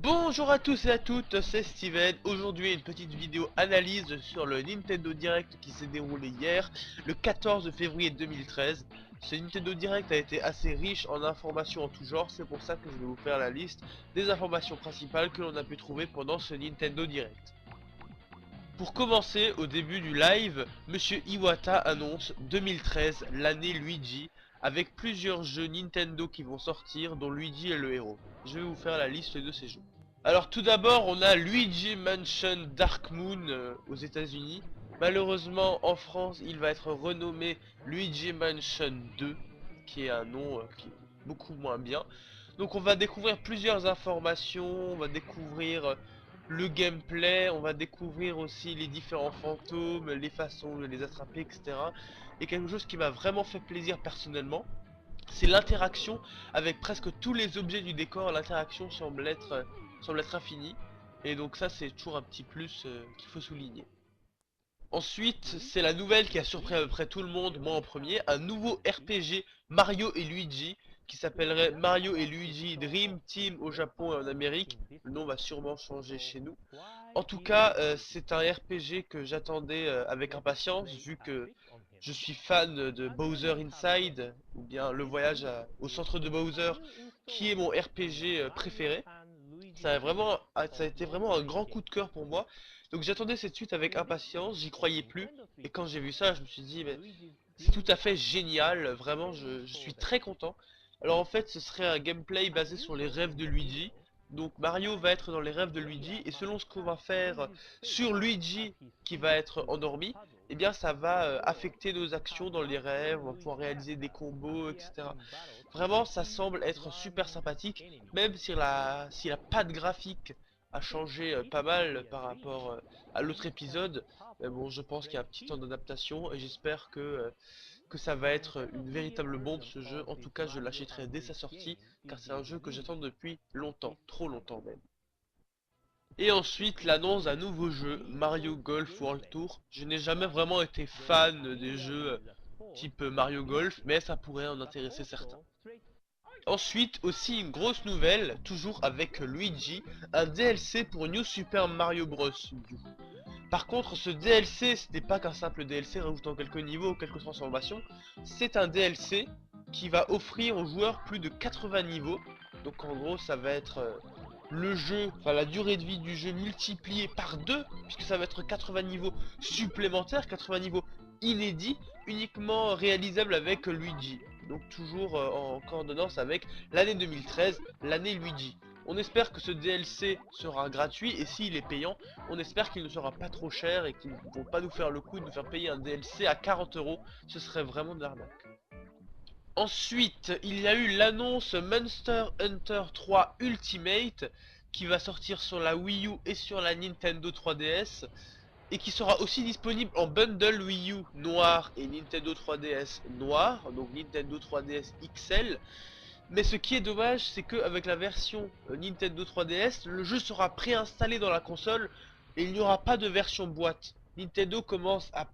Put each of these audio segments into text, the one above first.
Bonjour à tous et à toutes, c'est Steven. Aujourd'hui une petite vidéo analyse sur le Nintendo Direct qui s'est déroulé hier, le 14 février 2013. Ce Nintendo Direct a été assez riche en informations en tout genre, c'est pour ça que je vais vous faire la liste des informations principales que l'on a pu trouver pendant ce Nintendo Direct. Pour commencer, au début du live, Monsieur Iwata annonce 2013, l'année Luigi, avec plusieurs jeux Nintendo qui vont sortir, dont Luigi est le héros. Je vais vous faire la liste de ces jeux. Alors tout d'abord, on a Luigi Mansion Dark Moon aux États-Unis. Malheureusement, en France, il va être renommé Luigi Mansion 2, qui est un nom qui est beaucoup moins bien. Donc on va découvrir plusieurs informations, on va découvrir le gameplay, on va découvrir aussi les différents fantômes, les façons de les attraper, etc. Et quelque chose qui m'a vraiment fait plaisir personnellement, c'est l'interaction avec presque tous les objets du décor. L'interaction semble être infinie. Et donc ça c'est toujours un petit plus qu'il faut souligner. Ensuite, c'est la nouvelle qui a surpris à peu près tout le monde, moi en premier, un nouveau RPG Mario et Luigi qui s'appellerait Mario et Luigi Dream Team au Japon et en Amérique. Le nom va sûrement changer chez nous. En tout cas, c'est un RPG que j'attendais avec impatience vu que je suis fan de Bowser Inside ou bien le voyage au centre de Bowser qui est mon RPG préféré. Ça a été vraiment un grand coup de cœur pour moi. Donc j'attendais cette suite avec impatience, j'y croyais plus. Et quand j'ai vu ça, je me suis dit, mais c'est tout à fait génial, vraiment, je suis très content. Alors en fait, ce serait un gameplay basé sur les rêves de Luigi. Donc Mario va être dans les rêves de Luigi, et selon ce qu'on va faire sur Luigi qui va être endormi, eh bien ça va affecter nos actions dans les rêves, on va pouvoir réaliser des combos, etc. Vraiment, ça semble être super sympathique, même si la patte graphique a changé pas mal par rapport à l'autre épisode. Mais bon, je pense qu'il y a un petit temps d'adaptation et j'espère que ça va être une véritable bombe ce jeu. En tout cas, je l'achèterai dès sa sortie car c'est un jeu que j'attends depuis longtemps, trop longtemps même. Et ensuite, l'annonce d'un nouveau jeu, Mario Golf World Tour. Je n'ai jamais vraiment été fan des jeux type Mario Golf, mais ça pourrait en intéresser certains. Ensuite, aussi une grosse nouvelle, toujours avec Luigi, un DLC pour New Super Mario Bros. Par contre, ce DLC, ce n'est pas qu'un simple DLC rajoutant quelques niveaux ou quelques transformations, c'est un DLC qui va offrir aux joueurs plus de 80 niveaux. Donc en gros, ça va être le jeu, enfin la durée de vie du jeu multipliée par 2, puisque ça va être 80 niveaux supplémentaires, 80 niveaux inédits, uniquement réalisables avec Luigi. Donc toujours en coordonnance avec l'année 2013, l'année Luigi. On espère que ce DLC sera gratuit et s'il est payant, on espère qu'il ne sera pas trop cher et qu'ils ne vont pas nous faire le coup de nous faire payer un DLC à 40 euros. Ce serait vraiment de l'arnaque. Ensuite, il y a eu l'annonce Monster Hunter 3 Ultimate qui va sortir sur la Wii U et sur la Nintendo 3DS et qui sera aussi disponible en bundle Wii U noir et Nintendo 3DS noir, donc Nintendo 3DS XL. Mais ce qui est dommage, c'est qu'avec la version Nintendo 3DS, le jeu sera préinstallé dans la console et il n'y aura pas de version boîte. Nintendo commence à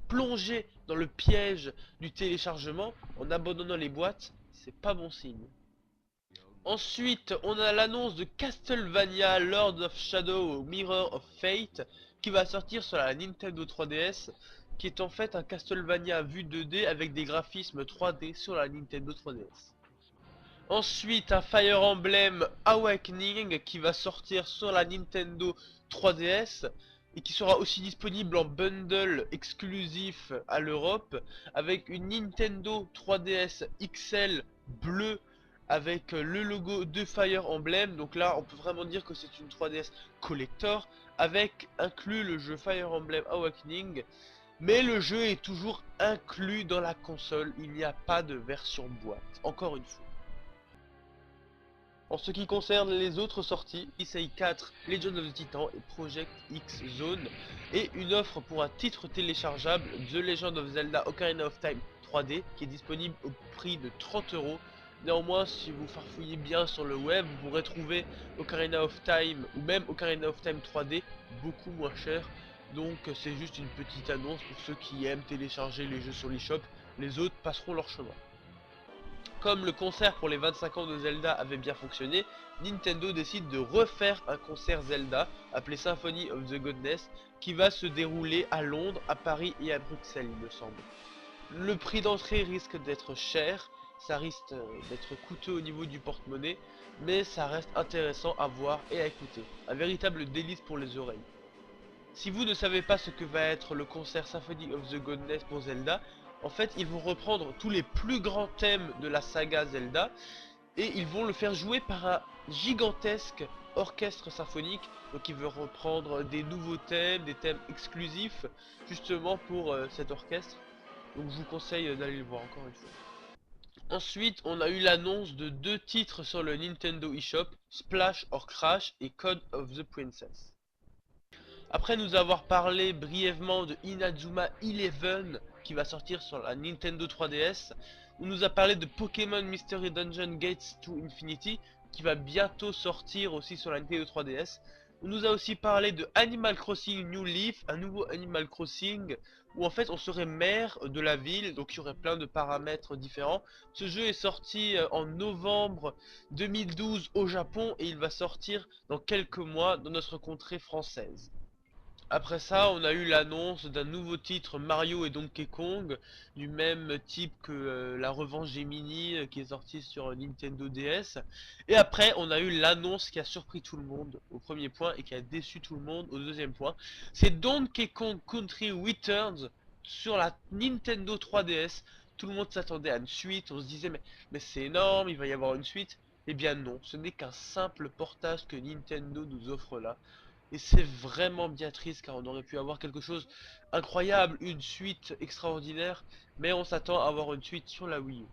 plonger dans le piège du téléchargement en abandonnant les boîtes, c'est pas bon signe. Ensuite, on a l'annonce de Castlevania Lord of Shadow Mirror of Fate qui va sortir sur la Nintendo 3DS, qui est en fait un Castlevania vue 2D avec des graphismes 3D sur la Nintendo 3DS. Ensuite, un Fire Emblem Awakening qui va sortir sur la Nintendo 3DS et qui sera aussi disponible en bundle exclusif à l'Europe avec une Nintendo 3DS XL bleue avec le logo de Fire Emblem. Donc là, on peut vraiment dire que c'est une 3DS collector avec inclus le jeu Fire Emblem Awakening. Mais le jeu est toujours inclus dans la console, il n'y a pas de version boîte, encore une fois. En ce qui concerne les autres sorties, Odyssey 4, Legend of the Titan et Project X Zone, et une offre pour un titre téléchargeable, The Legend of Zelda Ocarina of Time 3D, qui est disponible au prix de 30 euros. Néanmoins, si vous farfouillez bien sur le web, vous pourrez trouver Ocarina of Time ou même Ocarina of Time 3D beaucoup moins cher. Donc c'est juste une petite annonce pour ceux qui aiment télécharger les jeux sur l'eShop. Les autres passeront leur chemin. Comme le concert pour les 25 ans de Zelda avait bien fonctionné, Nintendo décide de refaire un concert Zelda appelé Symphony of the Goddess qui va se dérouler à Londres, à Paris et à Bruxelles, il me semble. Le prix d'entrée risque d'être cher, ça risque d'être coûteux au niveau du porte-monnaie, mais ça reste intéressant à voir et à écouter. Un véritable délice pour les oreilles. Si vous ne savez pas ce que va être le concert Symphony of the Goddess pour Zelda, en fait ils vont reprendre tous les plus grands thèmes de la saga Zelda et ils vont le faire jouer par un gigantesque orchestre symphonique. Donc ils vont reprendre des nouveaux thèmes, des thèmes exclusifs justement pour cet orchestre. Donc je vous conseille d'aller le voir encore une fois. Ensuite, on a eu l'annonce de deux titres sur le Nintendo eShop, Splash or Crash et Code of the Princess. Après nous avoir parlé brièvement de Inazuma Eleven qui va sortir sur la Nintendo 3DS, on nous a parlé de Pokémon Mystery Dungeon Gates to Infinity qui va bientôt sortir aussi sur la Nintendo 3DS. On nous a aussi parlé de Animal Crossing New Leaf, un nouveau Animal Crossing où en fait on serait maire de la ville, donc il y aurait plein de paramètres différents. Ce jeu est sorti en novembre 2012 au Japon et il va sortir dans quelques mois dans notre contrée française. Après ça, on a eu l'annonce d'un nouveau titre Mario et Donkey Kong, du même type que la revanche Gemini qui est sortie sur Nintendo DS. Et après, on a eu l'annonce qui a surpris tout le monde au premier point et qui a déçu tout le monde au deuxième point. C'est Donkey Kong Country Returns sur la Nintendo 3DS. Tout le monde s'attendait à une suite, on se disait mais c'est énorme, il va y avoir une suite. Eh bien non, ce n'est qu'un simple portage que Nintendo nous offre là. Et c'est vraiment bien triste car on aurait pu avoir quelque chose incroyable, une suite extraordinaire, mais on s'attend à avoir une suite sur la Wii U.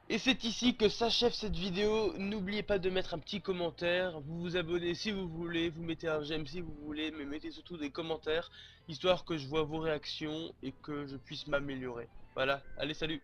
Et c'est ici que s'achève cette vidéo. N'oubliez pas de mettre un petit commentaire, vous vous abonnez si vous voulez, vous mettez un j'aime si vous voulez, mais mettez surtout des commentaires, histoire que je vois vos réactions et que je puisse m'améliorer. Voilà, allez salut!